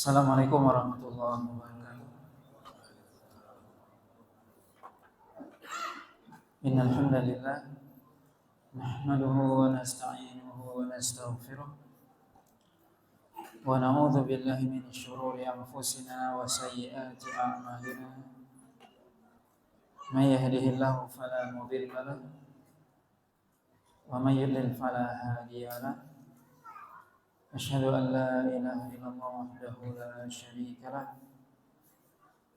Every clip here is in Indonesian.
Assalamualaikum warahmatullahi wabarakatuh. Innal hamdalillah nahmaduhu wa nasta'inuhu wa nastaghfiruh wa na'udzu billahi min shururi anfusina wa sayyiati a'malina. May yahdihillahu fala mudilla lahu wa may yudlil fala hadiya lahu. Asyhadu an la ilaha illallah wahdahu la syarika lah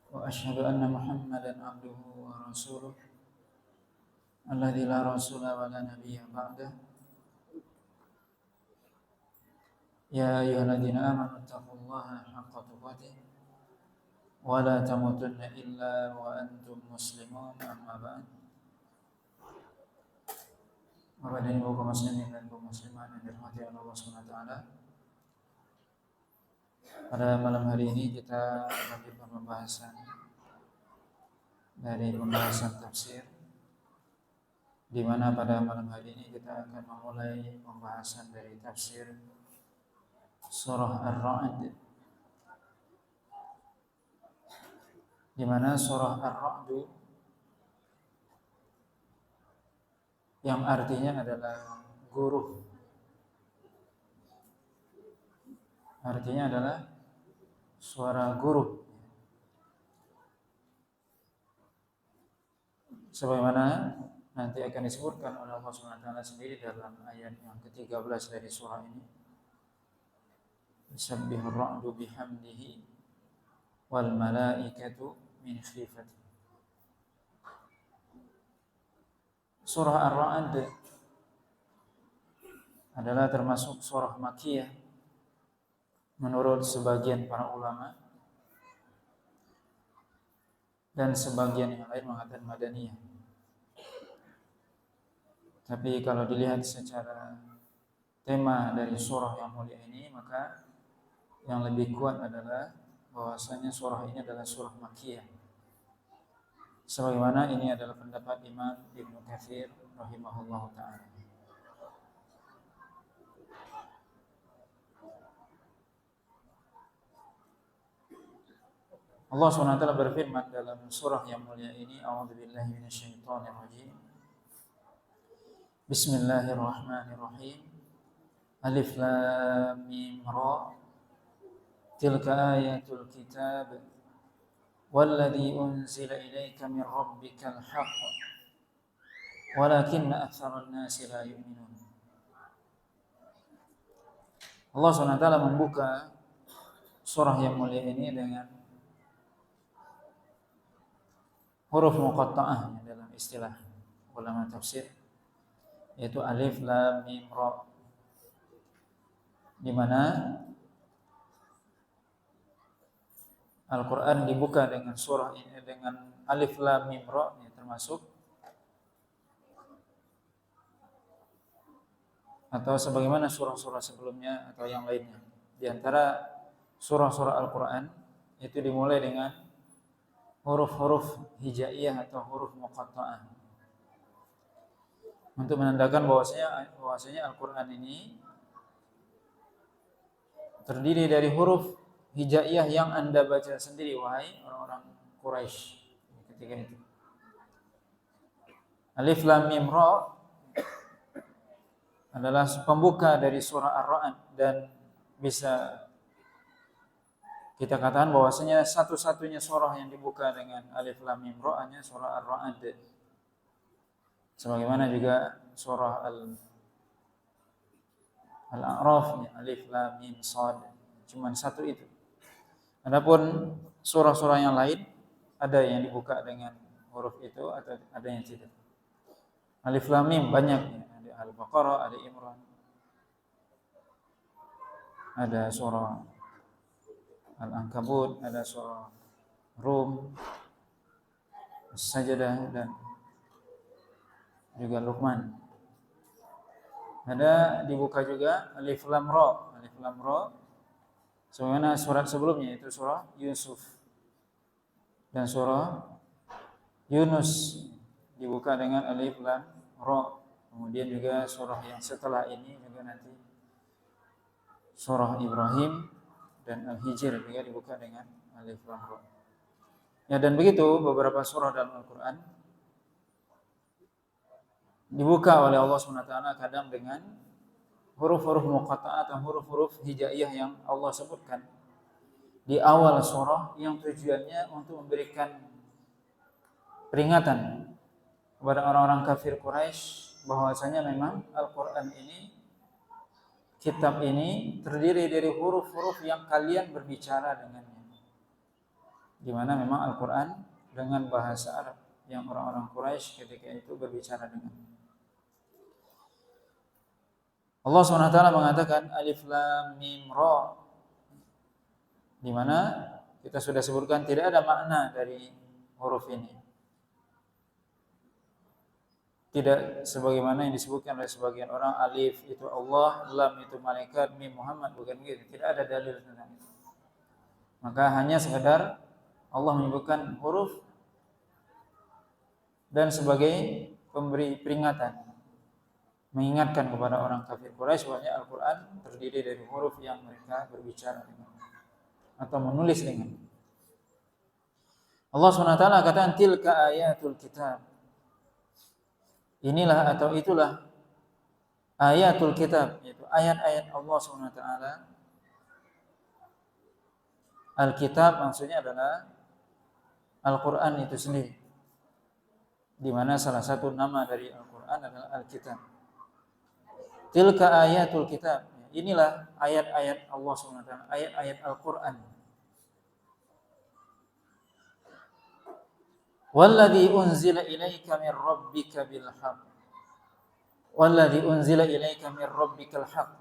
wa asyhadu anna Muhammadan abduhu wa rasuluh alladzi la rasula wa la nabiyya ba'dah. Ya ayyuhalladzina amanu taqullaha haqqa tuqatih wa la tamutunna illa wa antum muslimun, amma ba'd. Bapak dan Ibu kaum muslimin dan kaum muslimat yang dirahmati Allah Subhanahu wa taala. Pada malam hari ini kita lanjutkan pembahasan dari pembahasan tafsir, di mana pada malam hari ini kita akan memulai pembahasan dari tafsir surah Ar-Ra'd, di mana surah Ar-Ra'd yang artinya adalah guru, artinya adalah suara guru, sebagaimana nanti akan disebutkan oleh Allah SWT sendiri dalam ayat yang ke-13 dari surah ini. Yusabbihur ra'du bihamdihi wal malaikatu min khifatihi. Surah Ar-Ra'd adalah termasuk surah Makkiyah menurut sebagian para ulama, dan sebagian yang lain mengatakan Madaniyah. Tapi kalau dilihat secara tema dari surah yang mulia ini, maka yang lebih kuat adalah bahwasanya surah ini adalah surah Makkiyah. Sebagaimana ini adalah pendapat Imam Ibnu Katsir rahimahullahu taala. Allah SWT berfirman dalam surah yang mulia ini, A'udzubillahi minasyaitonirrajim. Bismillahirrahmanirrahim. Alif lam mim ra. Tilka ayatul kitab walladzi unzila ilaika min rabbikal haqq walakinna aktsaran nasi la yu'minun. Allah SWT membuka surah yang mulia ini dengan huruf muqatta'ah dalam istilah ulama tafsir, yaitu alif lam mim ra, di mana Al-Qur'an dibuka dengan surah ini dengan alif lam mim ra, termasuk atau sebagaimana surah-surah sebelumnya atau yang lainnya. Di antara surah-surah Al-Qur'an itu dimulai dengan huruf-huruf hijaiyah atau huruf muqatta'ah, untuk menandakan bahwasanya Al-Qur'an ini terdiri dari huruf hijaiyah yang Anda baca sendiri, wahai orang-orang Quraisy ketika itu. Alif lam mim ra adalah pembuka dari surah Ar-Ra'd, dan bisa kita katakan bahwasanya satu-satunya surah yang dibuka dengan alif lam mim ra hanya surah Ar-Ra'd. Sebagaimana juga surah Al-A'raf, alif lam mim shad, cuma satu itu. Adapun surah-surah yang lain ada yang dibuka dengan huruf itu atau ada yang tidak. Alif lam mim banyak, ada Al-Baqarah, ada Imran, ada surah Al-Ankabut, ada surah Rum, As-Sajdah, dan juga Luqman. Ada dibuka juga alif lam ra. Alif lam ra sebagaimana surat sebelumnya, itu surah Yusuf dan surah Yunus dibuka dengan alif lam ra. Kemudian juga surah yang setelah ini juga nanti surah Ibrahim dan Al-Hijr juga dibuka dengan alif lam ra. Ya, dan begitu beberapa surah dalam Al-Qur'an dibuka oleh Allah SWT kadang dengan huruf-huruf muqatta'ah atau huruf-huruf hijaiyah yang Allah sebutkan di awal surah yang tujuannya untuk memberikan peringatan kepada orang-orang kafir Quraisy bahwasanya memang Al-Qur'an ini, kitab ini terdiri dari huruf-huruf yang kalian berbicara dengannya. Di mana memang Al-Qur'an dengan bahasa Arab yang orang-orang Quraisy ketika itu berbicara dengan. Allah SWT mengatakan alif lam mim ra, di mana kita sudah sebutkan tidak ada makna dari huruf ini. Tidak sebagaimana yang disebutkan oleh sebagian orang, alif itu Allah, lam itu malaikat, mim Muhammad, bukan gitu. Tidak ada dalil tentang itu. Maka hanya sekedar Allah menyebutkan huruf dan sebagai pemberi peringatan, mengingatkan kepada orang kafir Quraisy bahwa Al-Qur'an terdiri dari huruf yang mereka berbicara dengan atau menulis dengan. Allah SWT katakan tilka ayatul kitab. Inilah atau itulah ayatul kitab, yaitu ayat-ayat Allah SWT. Al-kitab maksudnya adalah Al-Qur'an itu sendiri, di mana salah satu nama dari Al-Qur'an adalah Al-Kitab. Tilka ayatul kitab. Inilah ayat-ayat Allah SWT, ayat-ayat Al-Qur'an. Walladzi unzila ilaika min rabbika bil haqq. Walladzi unzila ilaika min rabbikal haqq.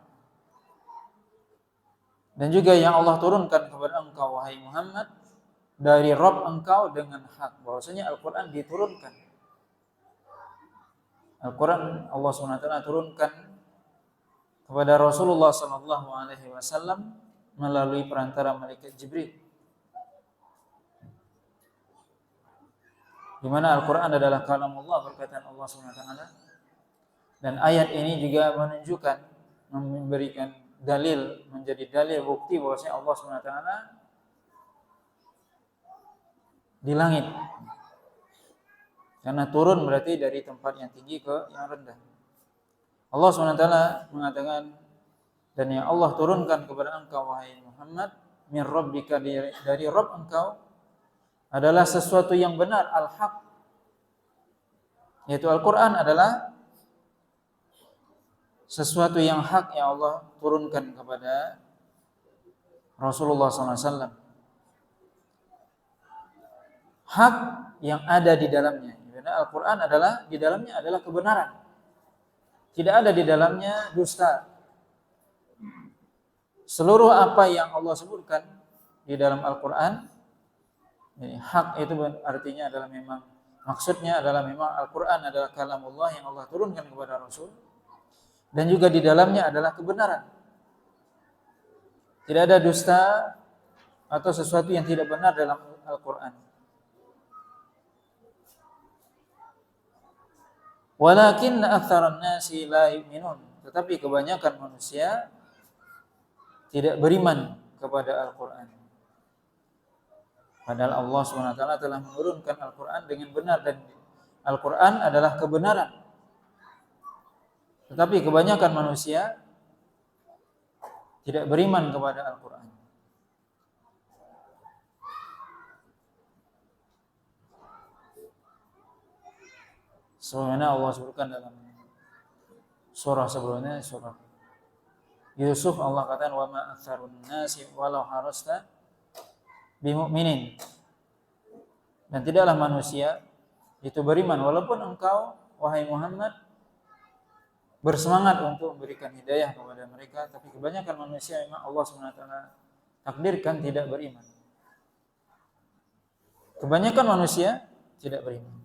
Dan juga yang Allah turunkan kepada engkau wahai Muhammad dari Rabb engkau dengan hak. Bahwasanya Al-Qur'an diturunkan. Al-Qur'an Allah SWT turunkan kepada Rasulullah SAW melalui perantara malaikat Jibril. Di mana Al-Qur'an adalah kalamullah, perkataan Allah SWT. Dan ayat ini juga menunjukkan, memberikan dalil, menjadi dalil bukti bahwasanya Allah SWT di langit. Karena turun berarti dari tempat yang tinggi ke yang rendah. Allah SWT mengatakan, dan yang Allah turunkan kepada engkau wahai Muhammad min rabbika, dari Rabb engkau adalah sesuatu yang benar, al-haq, yaitu Al-Qur'an adalah sesuatu yang hak yang Allah turunkan kepada Rasulullah SAW. Hak yang ada di dalamnya. Karena Al-Qur'an adalah di dalamnya adalah kebenaran. Tidak ada di dalamnya dusta. Seluruh apa yang Allah sebutkan di dalam Al-Qur'an, hak itu artinya adalah memang, maksudnya adalah memang Al-Qur'an adalah kalamullah yang Allah turunkan kepada Rasul. Dan juga di dalamnya adalah kebenaran. Tidak ada dusta atau sesuatu yang tidak benar dalam Al-Qur'an. Walakin aktsaran nasi la yu'minun. Tetapi kebanyakan manusia tidak beriman kepada Al-Qur'an. Padahal Allah SWT telah menurunkan Al-Qur'an dengan benar, dan Al-Qur'an adalah kebenaran. Tetapi kebanyakan manusia tidak beriman kepada Al-Qur'an. Sebagaimana Allah sebutkan dalam surah sebelumnya, surah Yusuf, Allah katakan wa ma aktsarun nasi walau harasta bimu'minin. Dan tidaklah manusia itu beriman walaupun engkau wahai Muhammad bersemangat untuk memberikan hidayah kepada mereka, tapi kebanyakan manusia memang Allah SWT takdirkan tidak beriman. Kebanyakan manusia tidak beriman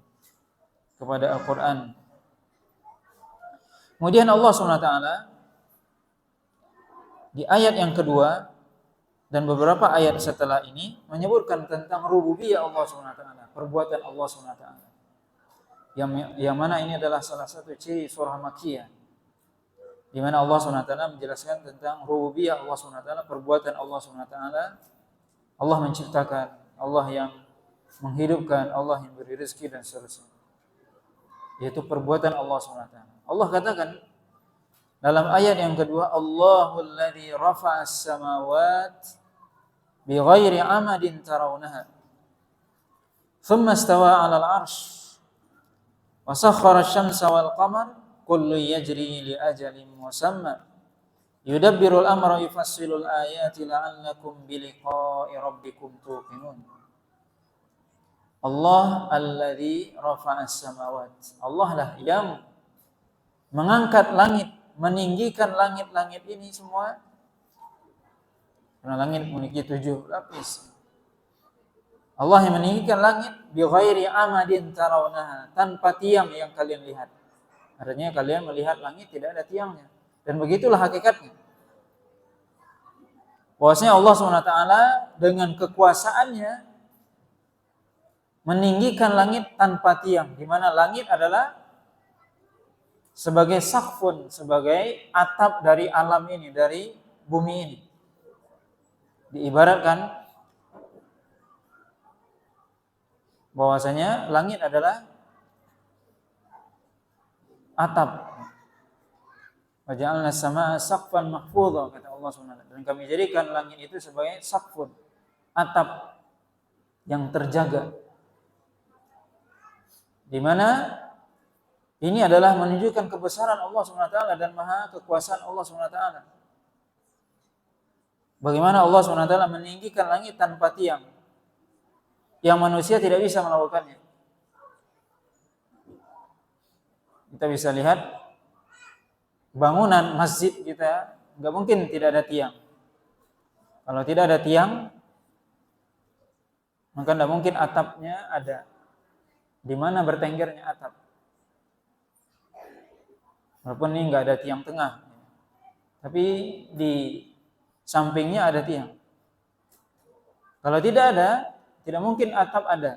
kepada Al-Qur'an. Kemudian Allah SWT di ayat yang kedua dan beberapa ayat setelah ini menyebutkan tentang rububiyah Allah SWT, perbuatan Allah SWT. Yang mana ini adalah salah satu ciri surah Makkiyah. di mana Allah SWT menjelaskan tentang rububiyah Allah SWT, perbuatan Allah SWT. Allah menciptakan, Allah yang menghidupkan, Allah yang beri rezeki dan seterusnya. Yaitu perbuatan Allah SWT. Allah katakan dalam ayat yang kedua, Allahul ladzi rafa'as samawat bighairi amadin tarawnaha thumma istawa 'alal 'arsy wa sakhkhara asy-syamsa wal qamar kullu yajri li ajalin musamma yudabbirul amra yufassilul ayati la'allakum biliqa'i rabbikum tuqinun. Allah alladzi rafa'as samawat. Allah lah yang mengangkat langit, meninggikan langit-langit ini semua. Karena langit memiliki 7 lapis. Allah yang meninggikan langit bi ghairi amadin tarawnaha, tanpa tiang yang kalian lihat. Artinya kalian melihat langit tidak ada tiangnya. Dan begitulah hakikatnya. Bahwasanya Allah SWT dengan kekuasaannya meninggikan langit tanpa tiang, di mana langit adalah sebagai sakfun, sebagai atap dari alam ini, dari bumi ini. Diibaratkan bahwasanya langit adalah atap. Wa ja'alna as-samaa'a saqfan mahfudha, kata Allah SWT. Dan kami jadikan langit itu sebagai sakfun, atap yang terjaga. Di mana ini adalah menunjukkan kebesaran Allah SWT dan maha kekuasaan Allah SWT. Bagaimana Allah SWT meninggikan langit tanpa tiang, yang manusia tidak bisa melakukannya. Kita bisa lihat bangunan masjid kita, nggak mungkin tidak ada tiang. Kalau tidak ada tiang, maka nggak mungkin atapnya ada. Di mana bertenggernya atap? Walaupun ini nggak ada tiang tengah, tapi di sampingnya ada tiang. Kalau tidak ada, tidak mungkin atap ada,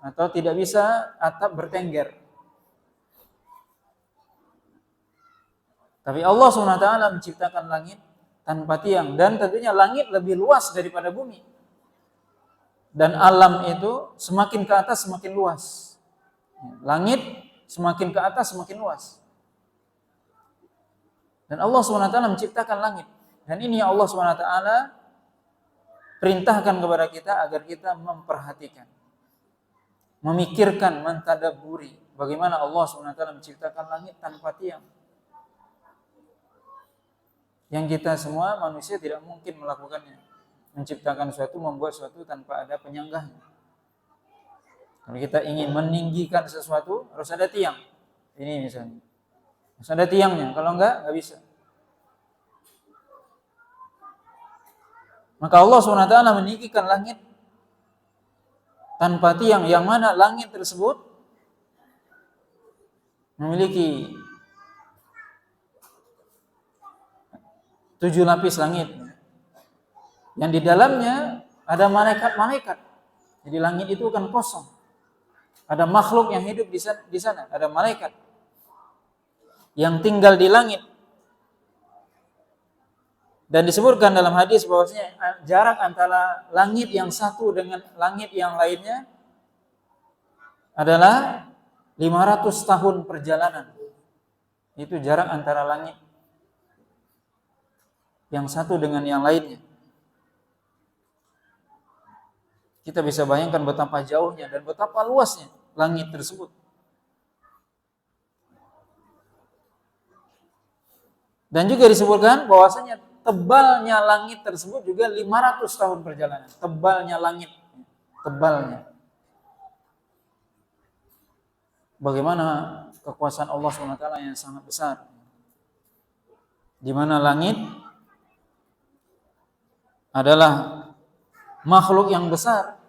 atau tidak bisa atap bertengger. Tapi Allah SWT menciptakan langit tanpa tiang, dan tentunya langit lebih luas daripada bumi. Dan alam itu semakin ke atas semakin luas. Langit semakin ke atas semakin luas. Dan Allah SWT menciptakan langit. Dan ini Allah SWT perintahkan kepada kita agar kita memperhatikan, memikirkan, mentadabburi bagaimana Allah SWT menciptakan langit tanpa tiang. Yang kita semua manusia tidak mungkin melakukannya. Menciptakan suatu, membuat suatu tanpa ada penyanggahnya. Kalau kita ingin meninggikan sesuatu, harus ada tiang. Ini misalnya. Harus ada tiangnya, kalau enggak bisa. Maka Allah SWT meninggikan langit tanpa tiang, yang mana langit tersebut memiliki 7 lapis langit. Yang di dalamnya ada malaikat-malaikat. Jadi langit itu bukan kosong. Ada makhluk yang hidup di sana, ada malaikat yang tinggal di langit. Dan disebutkan dalam hadis bahwasanya jarak antara langit yang satu dengan langit yang lainnya adalah 500 tahun perjalanan. Itu jarak antara langit yang satu dengan yang lainnya. Kita bisa bayangkan betapa jauhnya dan betapa luasnya langit tersebut. Dan juga disebutkan bahwasanya tebalnya langit tersebut juga 500 tahun perjalanan. Tebalnya langit, tebalnya. Bagaimana kekuasaan Allah SWT yang sangat besar. Di mana langit adalah makhluk yang besar,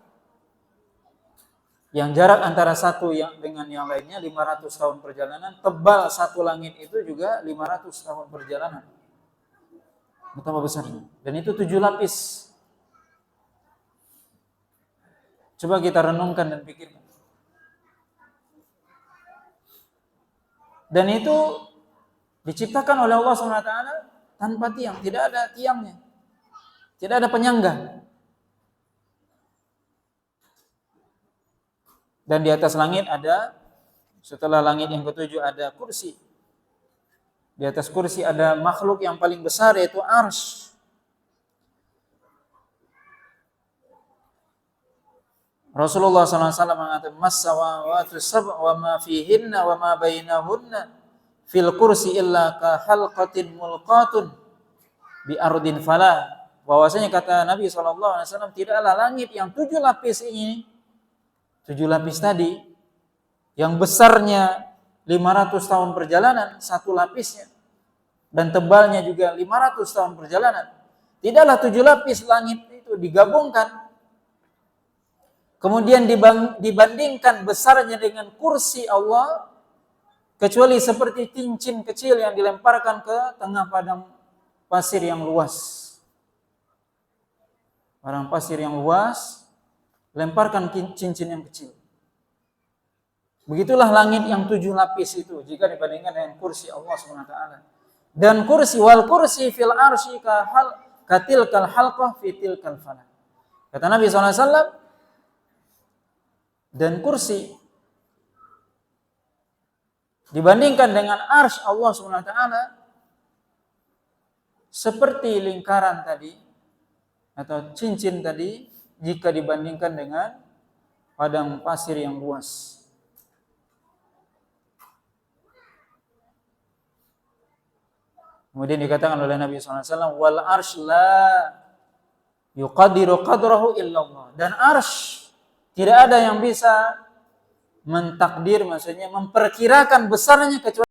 yang jarak antara satu yang dengan yang lainnya 500 tahun perjalanan. Tebal satu langit itu juga 500 tahun perjalanan. Betapa besarnya. Dan itu 7 lapis. Coba kita renungkan dan pikirkan. Dan itu Diciptakan oleh Allah SWT tanpa tiang, tidak ada tiangnya, tidak ada penyangga. Dan di atas langit ada, setelah langit yang ketujuh ada kursi. Di atas kursi ada makhluk yang paling besar, yaitu arsy. Rasulullah SAW mengatakan, "Mas-samawati sab' wa ma fihinna wa ma bainahunna fil kursi illa ka halqatin mulqatun bi ardin falah." Bahwasanya kata Nabi SAW, tidaklah langit yang 7 lapis ini, 7 lapis tadi, yang besarnya 500 tahun perjalanan, satu lapisnya, dan tebalnya juga 500 tahun perjalanan. Tidaklah 7 lapis langit itu digabungkan, kemudian dibandingkan besarnya dengan kursi Allah, kecuali seperti cincin kecil yang dilemparkan ke tengah padang pasir yang luas. Padang pasir yang luas, lemparkan cincin yang kecil. Begitulah langit yang 7 lapis itu jika dibandingkan dengan kursi Allah SWT. Dan kursi wal kursi fil arsy katilkal halqah fitil kalfana. Kata Nabi SAW, dan kursi dibandingkan dengan arsy Allah SWT seperti lingkaran tadi atau cincin tadi jika dibandingkan dengan padang pasir yang luas. Kemudian dikatakan oleh Nabi SAW, wal arsy la yuqadiru qadrahu illallah. Dan arsy tidak ada yang bisa mentakdir, maksudnya memperkirakan besarnya kecuali